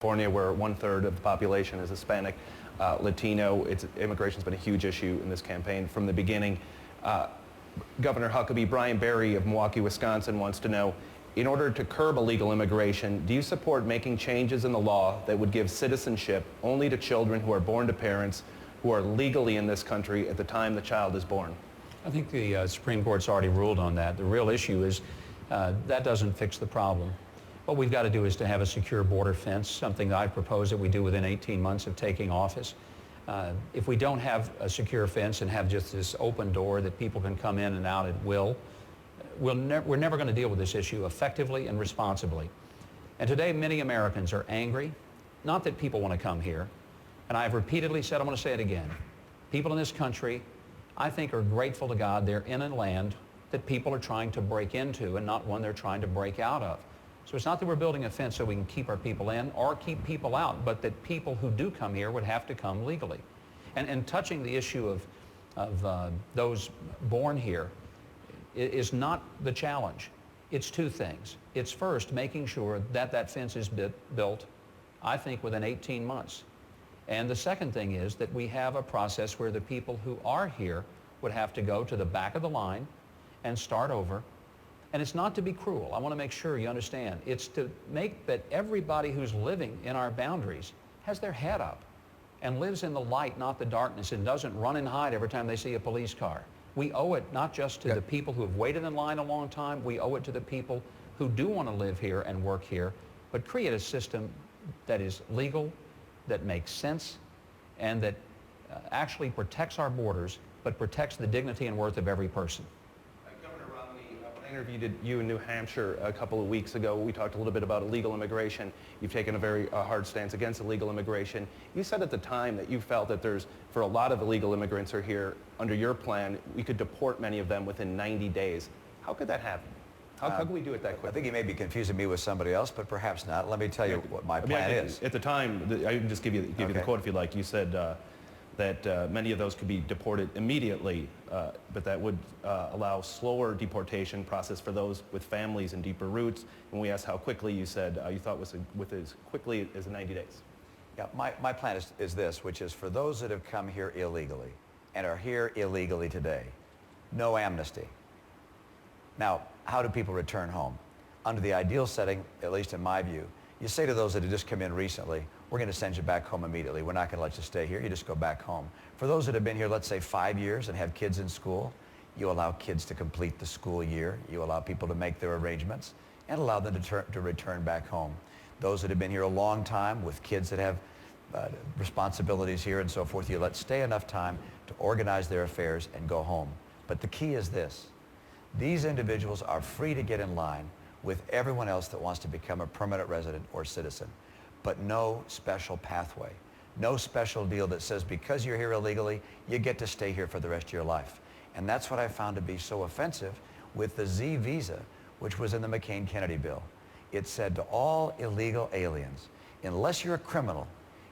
California, where 1/3 of the population is Hispanic, Latino. Immigration's been a huge issue in this campaign from the beginning. Governor Huckabee, Brian Barry of Milwaukee, Wisconsin wants to know, in order to curb illegal immigration, do you support making changes in the law that would give citizenship only to children who are born to parents who are legally in this country at the time the child is born? I think the Supreme Court's already ruled on that. The real issue is that doesn't fix the problem. What we've got to do is to have a secure border fence, something that I propose that we do within 18 months of taking office. If we don't have a secure fence and have just this open door that people can come in and out at will, we're never going to deal with this issue effectively and responsibly. And today many Americans are angry, not that people want to come here, and I've repeatedly said, I'm going to say it again, people in this country, I think, are grateful to God they're in a land that people are trying to break into and not one they're trying to break out of. So it's not that we're building a fence so we can keep our people in or keep people out, but that people who do come here would have to come legally. And touching the issue of those born here is not the challenge. It's two things. It's first making sure that that fence is built, I think, within 18 months. And the second thing is that we have a process where the people who are here would have to go to the back of the line and start over. And it's not to be cruel. I want to make sure you understand. It's to make that everybody who's living in our boundaries has their head up and lives in the light, not the darkness, and doesn't run and hide every time they see a police car. We owe it not just to the people who have waited in line a long time, we owe it to the people who do want to live here and work here, but create a system that is legal, that makes sense, and that actually protects our borders, but protects the dignity and worth of every person. Governor Romney, when I interviewed you in New Hampshire a couple of weeks ago, we talked a little bit about illegal immigration. You've taken a very hard stance against illegal immigration. You said at the time that you felt that for a lot of illegal immigrants who are here, under your plan, we could deport many of them within 90 days. How could that happen? How could we do it that quickly? I think you may be confusing me with somebody else, but perhaps not. Let me tell you what my plan is. At the time, I can just give you the quote if you like. You said that many of those could be deported immediately, but that would allow slower deportation process for those with families and deeper roots. When we asked how quickly, you said you thought was with as quickly as 90 days. Yeah, my plan is this, which is for those that have come here illegally and are here illegally today, no amnesty. Now, how do people return home? Under the ideal setting, at least in my view, you say to those that have just come in recently, we're going to send you back home immediately. We're not going to let you stay here. You just go back home. For those that have been here, let's say 5 years and have kids in school, you allow kids to complete the school year. You allow people to make their arrangements and allow them to return back home. Those that have been here a long time with kids that have responsibilities here and so forth, you let stay enough time to organize their affairs and go home. But the key is this. These individuals are free to get in line with everyone else that wants to become a permanent resident or citizen, but no special pathway, no special deal that says because you're here illegally, you get to stay here for the rest of your life. And that's what I found to be so offensive with the Z visa, which was in the McCain-Kennedy bill. It said to all illegal aliens, unless you're a criminal,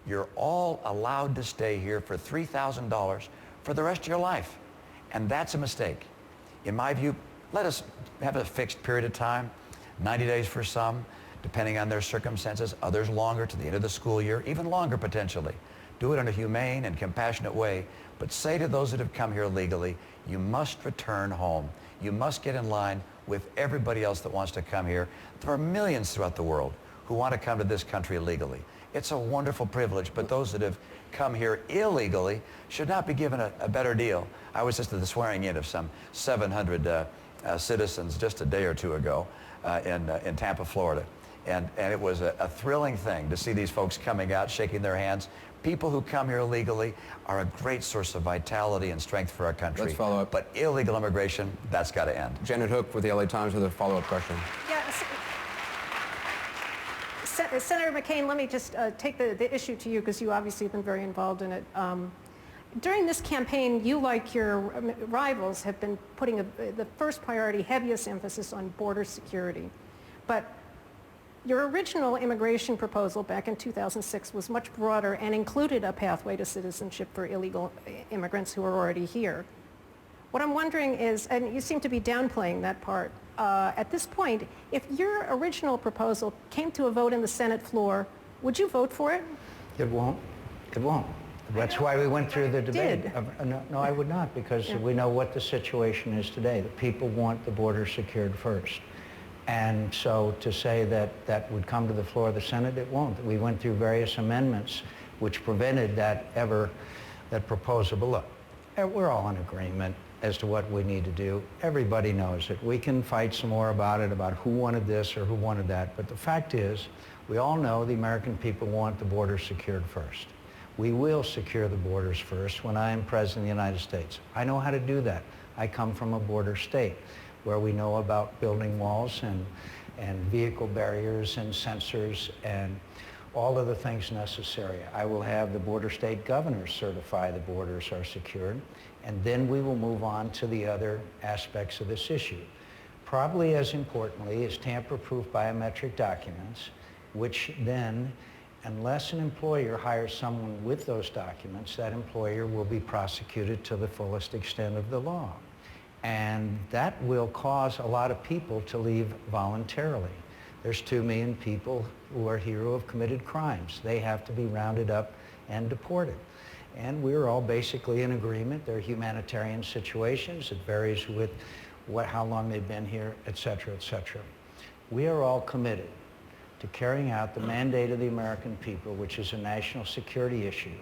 you're all allowed to stay here for $3,000 for the rest of your life. And that's a mistake. In my view, let us have a fixed period of time, 90 days for some, depending on their circumstances, others longer to the end of the school year, even longer potentially. Do it in a humane and compassionate way, but say to those that have come here legally, you must return home. You must get in line with everybody else that wants to come here. There are millions throughout the world who want to come to this country legally. It's a wonderful privilege, but those that have come here illegally should not be given a better deal. I was just at the swearing in of some 700 citizens just a day or two ago in Tampa, Florida. And it was a thrilling thing to see these folks coming out, shaking their hands. People who come here illegally are a great source of vitality and strength for our country. Let's follow up. But illegal immigration, that's got to end. Janet Hook with the LA Times with a follow-up question. Yeah, Senator McCain, let me just take the issue to you because you obviously have been very involved in it. During this campaign, you, like your rivals, have been putting the first priority, heaviest emphasis on border security. But your original immigration proposal back in 2006 was much broader and included a pathway to citizenship for illegal immigrants who are already here. What I'm wondering is, and you seem to be downplaying that part, at this point, if your original proposal came to a vote in the Senate floor Would you vote for it? It won't. It won't. That's why we went through the debate. Did. No, I would not, because we know what the situation is today. The people want the border secured first. And so to say that that would come to the floor of the Senate, it won't. We went through various amendments which prevented that proposal. But look, we're all in agreement as to what we need to do. Everybody knows it. We can fight some more about it, about who wanted this or who wanted that. But the fact is, we all know the American people want the border secured first. We will secure the borders first when I am President of the United States. I know how to do that. I come from a border state where we know about building walls and vehicle barriers and sensors and all of the things necessary. I will have the border state governors certify the borders are secured, and then we will move on to the other aspects of this issue. Probably as importantly is tamper-proof biometric documents, which then, unless an employer hires someone with those documents, that employer will be prosecuted to the fullest extent of the law. And that will cause a lot of people to leave voluntarily. There's 2 million people who are here who have committed crimes. They have to be rounded up and deported. And we're all basically in agreement. They're humanitarian situations. It varies with how long they've been here, et cetera, et cetera. We are all committed to carrying out the mandate of the American people, which is a national security issue,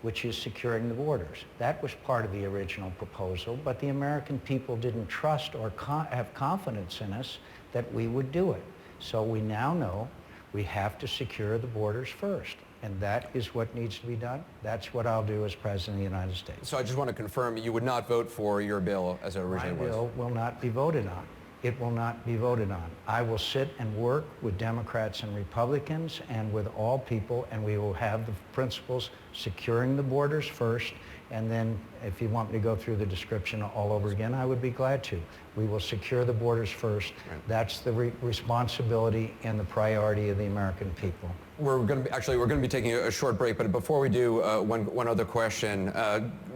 which is securing the borders. That was part of the original proposal, but the American people didn't trust or have confidence in us that we would do it. So we now know we have to secure the borders first, and that is what needs to be done. That's what I'll do as President of the United States. So I just want to confirm you would not vote for your bill as it originally was? My bill will not be voted on. It will not be voted on. I will sit and work with Democrats and Republicans and with all people, and we will have the principles securing the borders first, and then if you want me to go through the description all over again, I would be glad to. We will secure the borders first. Right. That's the responsibility and the priority of the American people. We're going to be taking a short break, but before we do, one other question.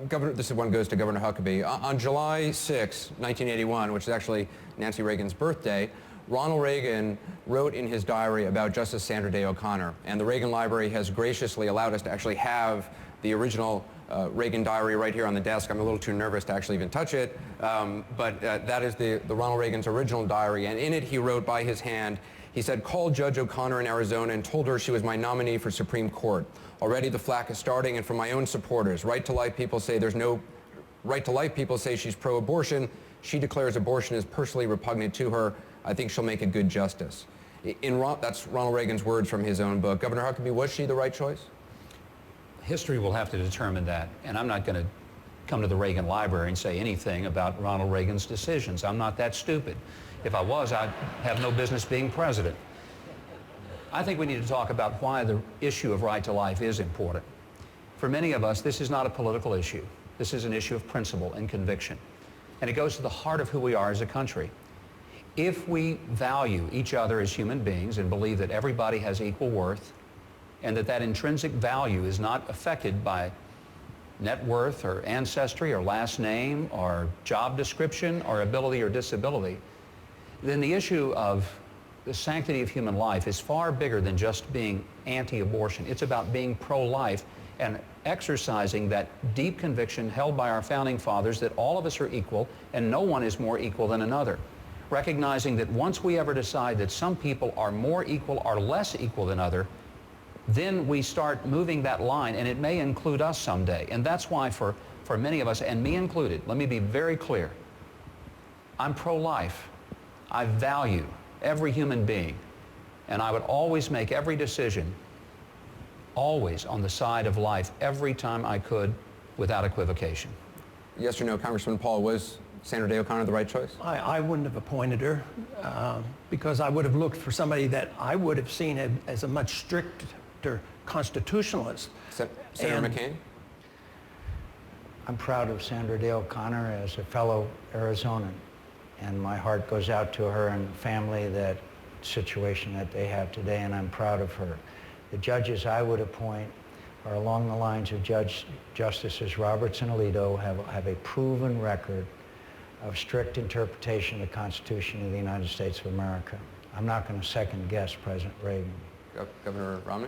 Governor, this one goes to Governor Huckabee. On July 6, 1981, which is actually Nancy Reagan's birthday, Ronald Reagan wrote in his diary about Justice Sandra Day O'Connor, and the Reagan Library has graciously allowed us to actually have the original Reagan diary right here on the desk. I'm a little too nervous to actually even touch it, but that is the Ronald Reagan's original diary, and in it he wrote by his hand, he said, "Called Judge O'Connor in Arizona and told her she was my nominee for Supreme Court. Already the flack is starting, and from my own supporters, Right to Life people say she's pro-abortion. She declares abortion is personally repugnant to her. I think she'll make a good justice." That's Ronald Reagan's words from his own book. Governor Huckabee, was she the right choice? History will have to determine that, and I'm not going to come to the Reagan Library and say anything about Ronald Reagan's decisions. I'm not that stupid. If I was, I'd have no business being president. I think we need to talk about why the issue of right to life is important. For many of us, this is not a political issue. This is an issue of principle and conviction. And it goes to the heart of who we are as a country. If we value each other as human beings and believe that everybody has equal worth, and that intrinsic value is not affected by net worth or ancestry or last name or job description or ability or disability, then the issue of the sanctity of human life is far bigger than just being anti-abortion. It's about being pro-life and exercising that deep conviction held by our founding fathers that all of us are equal and no one is more equal than another. Recognizing that once we ever decide that some people are more equal or less equal than other, then we start moving that line, and it may include us someday. And that's why for many of us, and me included, let me be very clear, I'm pro-life. I value every human being, and I would always make every decision, always on the side of life, every time I could, without equivocation. Yes or no, Congressman Paul, was Sandra Day O'Connor the right choice? I wouldn't have appointed her because I would have looked for somebody that I would have seen as a much stricter constitutionalist. Senator McCain? I'm proud of Sandra Day O'Connor as a fellow Arizonan, and my heart goes out to her and the family, that situation that they have today, and I'm proud of her. The judges I would appoint are along the lines of Justices Roberts and Alito, have a proven record of strict interpretation of the Constitution of the United States of America. I'm not going to second guess President Reagan. Governor Romney?